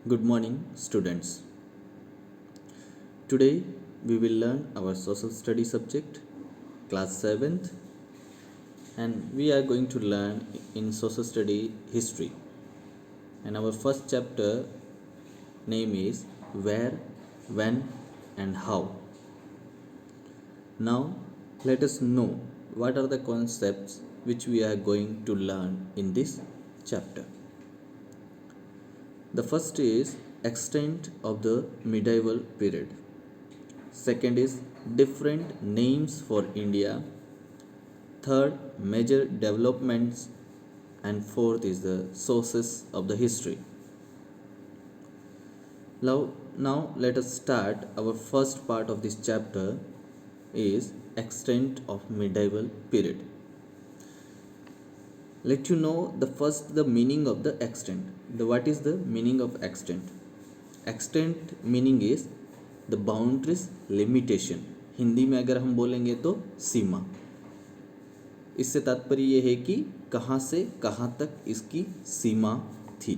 Good morning, students. Today we will learn our social study subject, class 7th, and we are going to learn in social study history. And our first chapter name is Where, When, and How. Now, let us know what are the concepts which we are going to learn in this chapter. The first is extent of the medieval period. Second is different names for India. Third, major developments. And fourth is the sources of the history. Now let us start. Our first part of this chapter is extent of medieval period. Let you know the meaning of the extent. What is the meaning of extent? Extent meaning is the boundaries limitation. Hindi में अगर हम बोलेंगे तो सीमा. इससे तात्पर्य यह है कि कहाँ से कहाँ तक इसकी सीमा थी.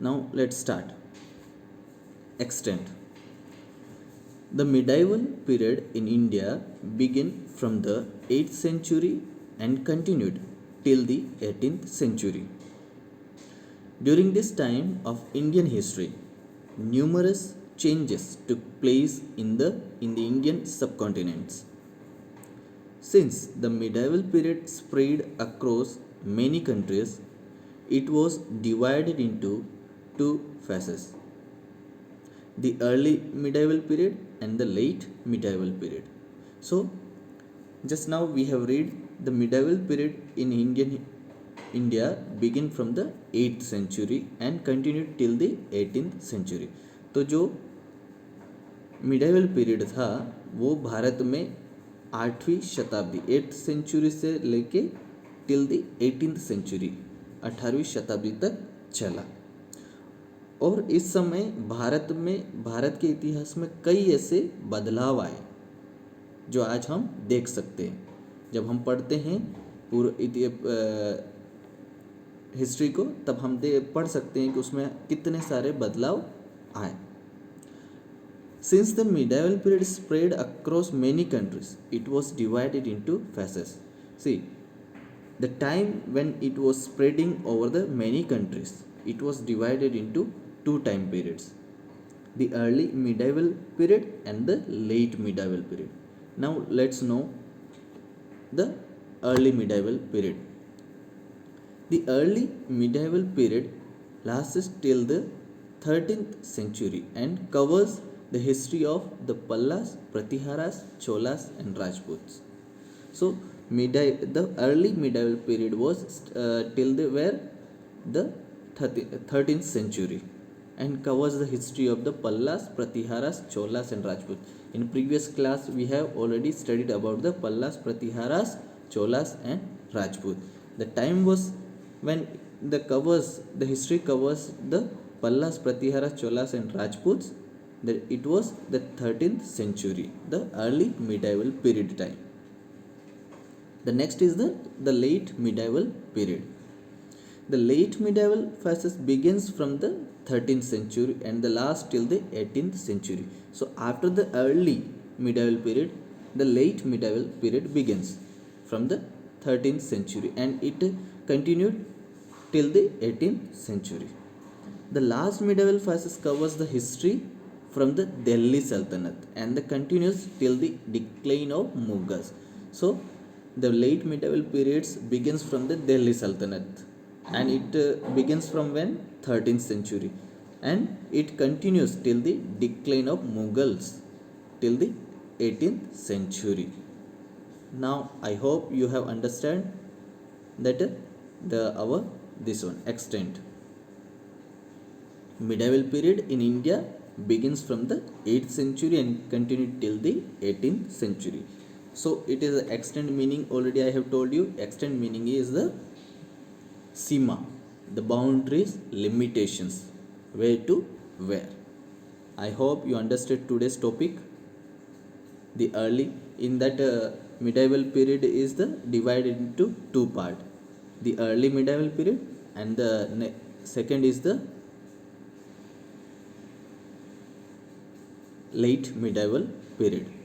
Now let's start. Extent. The medieval period in India began from the 8th century and continued till the 18th century. During this time of Indian history, numerous changes took place in the Indian subcontinents. Since the medieval period spread across many countries, it was divided into two phases: the early medieval period and the late medieval period. So, just now we have read the medieval period in India began from the 8th century and continued till the 18th century. तो जो medieval period था वो भारत में 8वीं शताब्दी 8th century से लेके till the 18th century 18वीं शताब्दी तक चला. और इस समय भारत के इतिहास में कई ऐसे बदलाव आए जो आज हम देख सकते हैं. जब हम पढ़ते हैं हिस्ट्री को तब हम पढ़ सकते हैं कि उसमें कितने सारे बदलाव आए. Since the medieval period spread across many countries, it was divided into phases. See, the time when it was spreading over the many countries, it was divided into two time periods: the early medieval period and the late medieval period. Now let's know the early medieval period. The early medieval period lasts till the 13th century and covers the history of the Pallas, Pratiharas, Cholas, and Rajputs. So the early medieval period was till the 13th century and covers the history of the Pallas, Pratiharas, Cholas, and Rajputs. In previous class we have already studied about the Pallas, Pratiharas, Cholas, and Rajput. The time was when the history covers the Pallas, Pratiharas, Cholas, and Rajputs. It was the 13th century, the early medieval period time. The next is the late medieval period. The late medieval phase begins from the 13th century and the last till the 18th century. So after the early medieval period, the late medieval period begins from the 13th century and it continued till the 18th century. The last medieval phase covers the history from the Delhi Sultanate and the continues till the decline of Mughals. So the late medieval periods begins from the Delhi Sultanate and it begins from when 13th century and it continues till the decline of Mughals till the 18th century. Now I hope you have understand that this one extent. Medieval period in India begins from the 8th century and continued till the 18th century. So it is the extent meaning already I have told you. Extent meaning is the Sima, the boundaries, limitations, where to where. I hope you understood today's topic. The early in that medieval period is the divided into two part: the early medieval period and the second is the late medieval period.